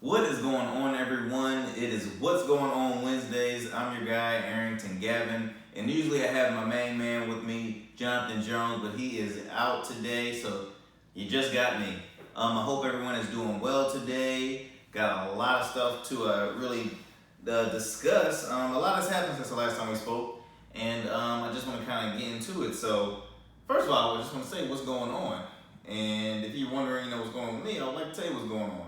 What is going on, everyone? It is What's Going On Wednesdays. I'm your guy, Arrington Gavin, and usually I have my main man with me, Jonathan Jones, but he is out today, so you just got me. I hope everyone is doing well today. Got a lot of stuff to really discuss. A lot has happened since the last time we spoke, and I just want to kind of get into it. So, first of all, I just want to say what's going on. And if you're wondering, what's going on with me, I would like to tell you what's going on.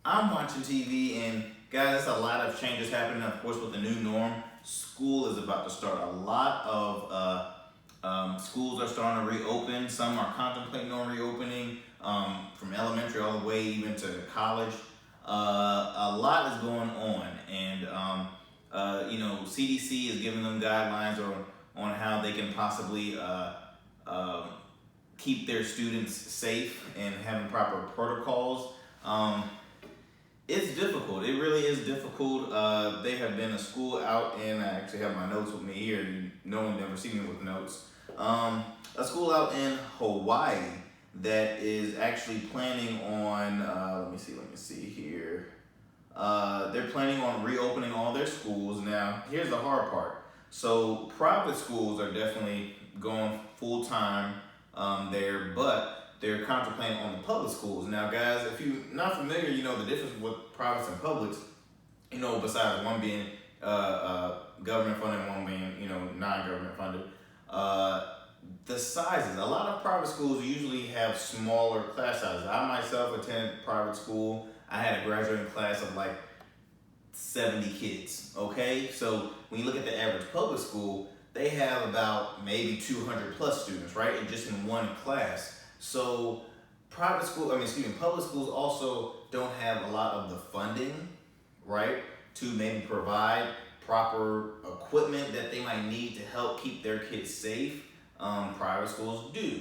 I'm watching TV, and guys, there's a lot of changes happening. Of course, with the new norm, school is about to start. A lot of schools are starting to reopen. Some are contemplating on reopening, from elementary all the way even to college. A lot is going on, and CDC is giving them guidelines on how they can possibly keep their students safe and having proper protocols. It's difficult. It really is difficult. They have been a school out, and I actually have my notes with me here. No one never seen me with notes. A school out in Hawaii that is actually planning on, let me see here. They're planning on reopening all their schools. Now, here's the hard part. So private schools are definitely going full time there, but they're contemplating on the public schools. Now, guys, if you're not familiar, the difference with privates and publics, besides one being government funded and one being, non-government funded, the sizes. A lot of private schools usually have smaller class sizes. I myself attended private school. I had a graduating class of like 70 kids, okay? So when you look at the average public school, they have about maybe 200 plus students, right? And just in one class. So public schools also don't have a lot of the funding, right, to maybe provide proper equipment that they might need to help keep their kids safe. Private schools do.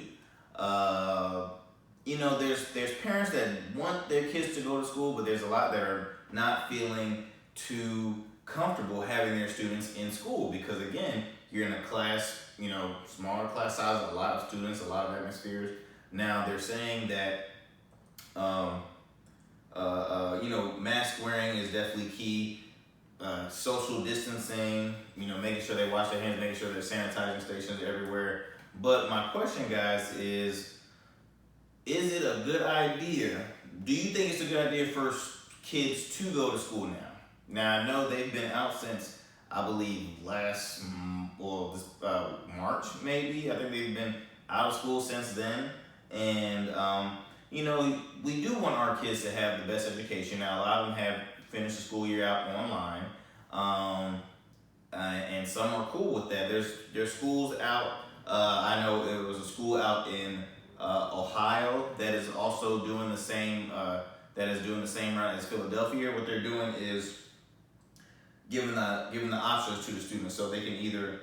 There's parents that want their kids to go to school, but there's a lot that are not feeling too comfortable having their students in school because, again, you're in a class, smaller class size, a lot of students, a lot of atmospheres. Now they're saying that, mask wearing is definitely key. Social distancing, making sure they wash their hands, making sure there's sanitizing stations everywhere. But my question, guys, is it a good idea? Do you think it's a good idea for kids to go to school now? Now, I know they've been out since, I believe, March, maybe. I think they've been out of school since then. And, we do want our kids to have the best education. Now, a lot of them have finished the school year out online. And some are cool with that. There's schools out. I know there was a school out in Ohio that is also doing the same, route as Philadelphia. What they're doing is giving the options to the students, so they can either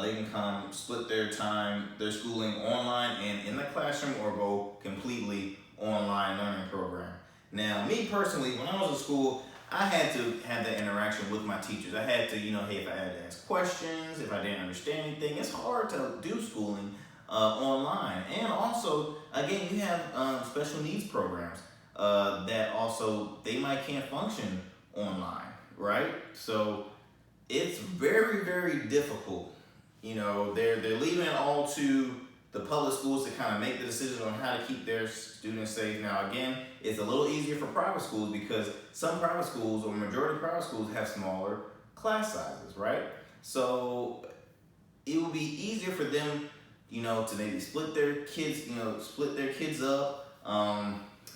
they can come split their schooling online and in the classroom, or go completely online learning program. Now, me personally, when I was in school, I had to have that interaction with my teachers. I had to, hey, if I had to ask questions, if I didn't understand anything. It's hard to do schooling online. And also, again, you have special needs programs that also, they might can't function online, right? So it's very, very difficult. They're leaving it all to the public schools to kind of make the decisions on how to keep their students safe. Now, again, it's a little easier for private schools because some private schools, or majority of private schools, have smaller class sizes, right? So it will be easier for them, to maybe split their kids up.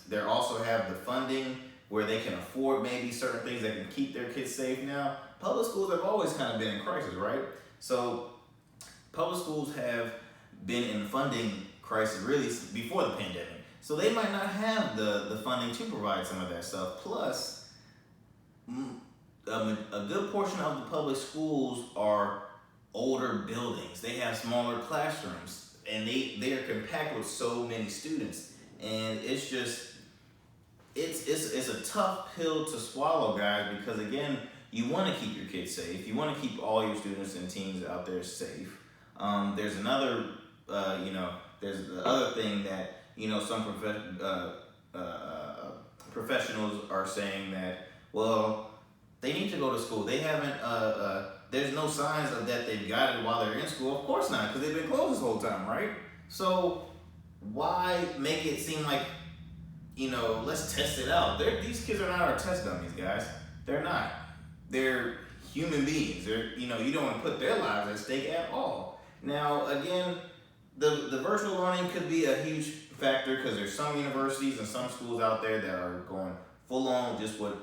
They also have the funding where they can afford maybe certain things that can keep their kids safe. Now, public schools have always kind of been in crisis, right? So public schools have been in funding crisis really before the pandemic. So they might not have the funding to provide some of that stuff. Plus, a good portion of the public schools are older buildings. They have smaller classrooms, and they are compact with so many students. And it's just, it's a tough pill to swallow, guys, because, again, you want to keep your kids safe. You want to keep all your students and teens out there safe. There's another, there's the other thing that, some professionals are saying that, well, they need to go to school. They haven't. There's no signs of that they've got it while they're in school. Of course not, because they've been closed this whole time, right? So why make it seem like, let's test it out? These kids are not our test dummies, guys. They're not. They're human beings. You don't want to put their lives at stake at all. Now, again, the virtual learning could be a huge factor because there's some universities and some schools out there that are going full on just with,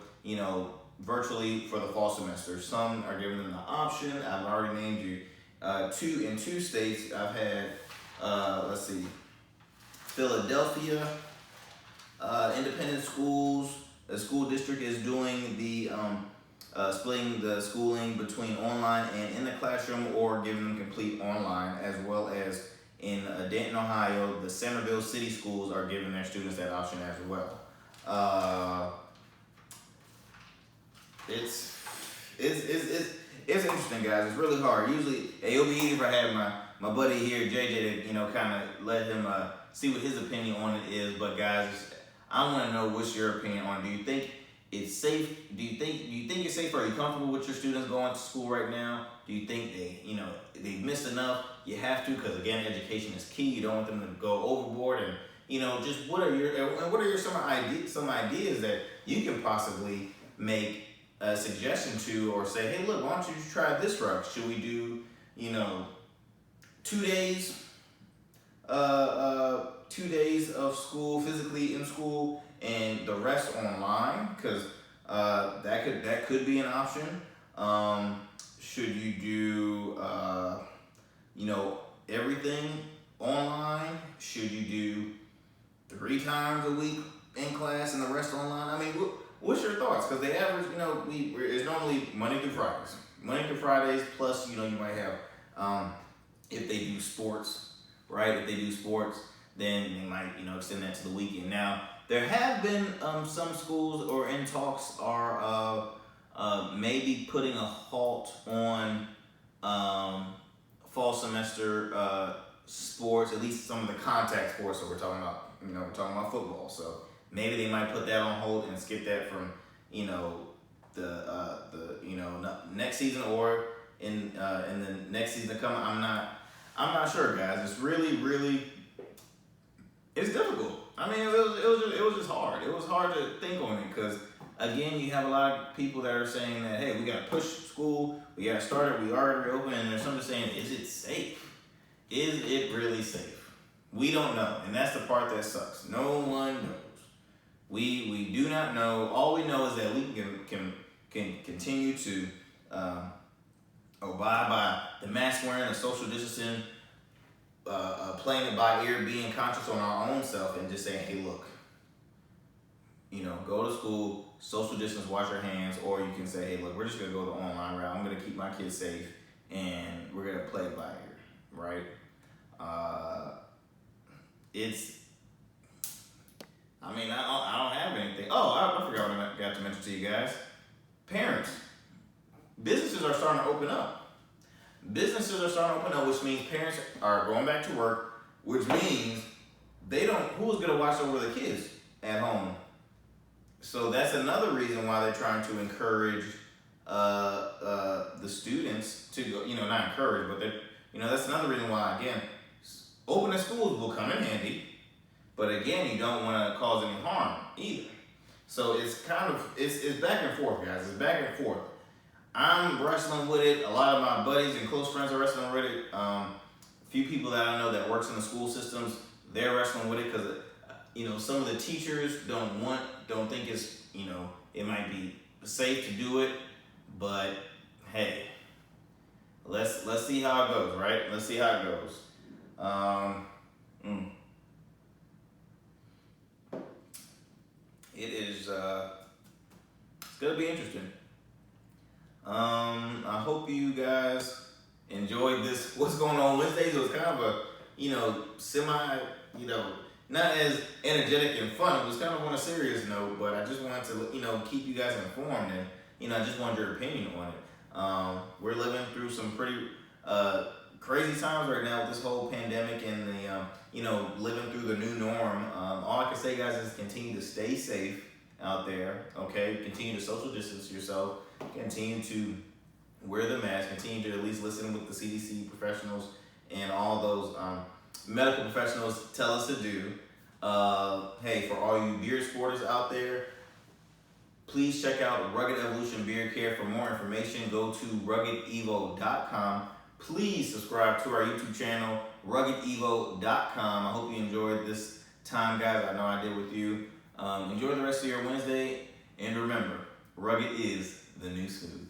virtually for the fall semester. Some are giving them the option. I've already named you in two states. I've had, Philadelphia, independent schools. The school district is doing the splitting the schooling between online and in the classroom, or giving them complete online, as well as in Dayton, Ohio, the Centerville City Schools are giving their students that option as well. It's interesting, guys. It's really hard. Usually, it'll be easy if I had my buddy here, JJ, to kind of let him see what his opinion on it is. But guys, I want to know what's your opinion on it. Do you think it's safe? Do you think it's safe? Are you comfortable with your students going to school right now? Do you think they've missed enough? You have to, because again, education is key. You don't want them to go overboard. And just what are your some ideas that you can possibly make a suggestion to, or say, hey, look, why don't you try this route? Should we do 2 days 2 days of school, physically in school, and the rest online? Because that could be an option. Should you do everything online? Should you do 3 times a week in class and the rest online? I mean, what's your thoughts? Because the average, it's normally Monday through Fridays. Monday through Fridays, plus, you might have, if they do sports, right? If they do sports, then they might, extend that to the weekend. Now, there have been some schools or in talks are maybe putting a halt on fall semester sports, at least some of the contact sports that we're talking about. We're talking about football, so maybe they might put that on hold and skip that from the next season, or in the next season to come. I'm not sure, guys. It's really it's difficult. I mean, it was just hard. It was hard to think on it because, again, you have a lot of people that are saying that, hey, we got to push school, we got to start it, we already reopened, and there's somebody saying, is it safe? Is it really safe? We don't know, and that's the part that sucks. No one knows. We do not know. All we know is that we can continue to abide by the mask wearing, the social distancing, playing it by ear, being conscious on our own self, and just saying, hey, look, go to school, social distance, wash your hands, or you can say, hey, look, we're just going to go the online route. I'm going to keep my kids safe, and we're going to play it by ear, right? I don't have anything. Oh, I forgot what I got to mention to you guys. Parents, businesses are starting to open up. Which means parents are going back to work, which means who's going to watch over the kids at home? So that's another reason why they're trying to encourage the students to go, not encourage, but that's another reason why, again, opening schools will come in handy, but again, you don't want to cause any harm either. So it's it's back and forth, guys. It's back and forth. I'm wrestling with it. A lot of my buddies and close friends are wrestling with it. A few people that I know that works in the school systems, they're wrestling with it because, some of the teachers don't think it's, it might be safe to do it, but hey, let's see how it goes, right? Let's see how it goes. It is, it's gonna be interesting. I hope you guys enjoyed this. What's going on Wednesdays? It was kind of a, semi, not as energetic and fun. It was kind of on a serious note, but I just wanted to, keep you guys informed, and, I just wanted your opinion on it. We're living through some pretty crazy times right now with this whole pandemic and the, living through the new norm. All I can say, guys, is continue to stay safe. out there, okay? Continue to social distance yourself. Continue to wear the mask. Continue to at least listen with the CDC professionals and all those medical professionals tell us to do. Hey, for all you beard sporters out there, please check out Rugged Evolution Beard Care. For more information, go to ruggedevo.com. Please subscribe to our YouTube channel, ruggedevo.com. I hope you enjoyed this time, guys. I know I did with you. Enjoy the rest of your Wednesday. And remember, rugged is the new smooth.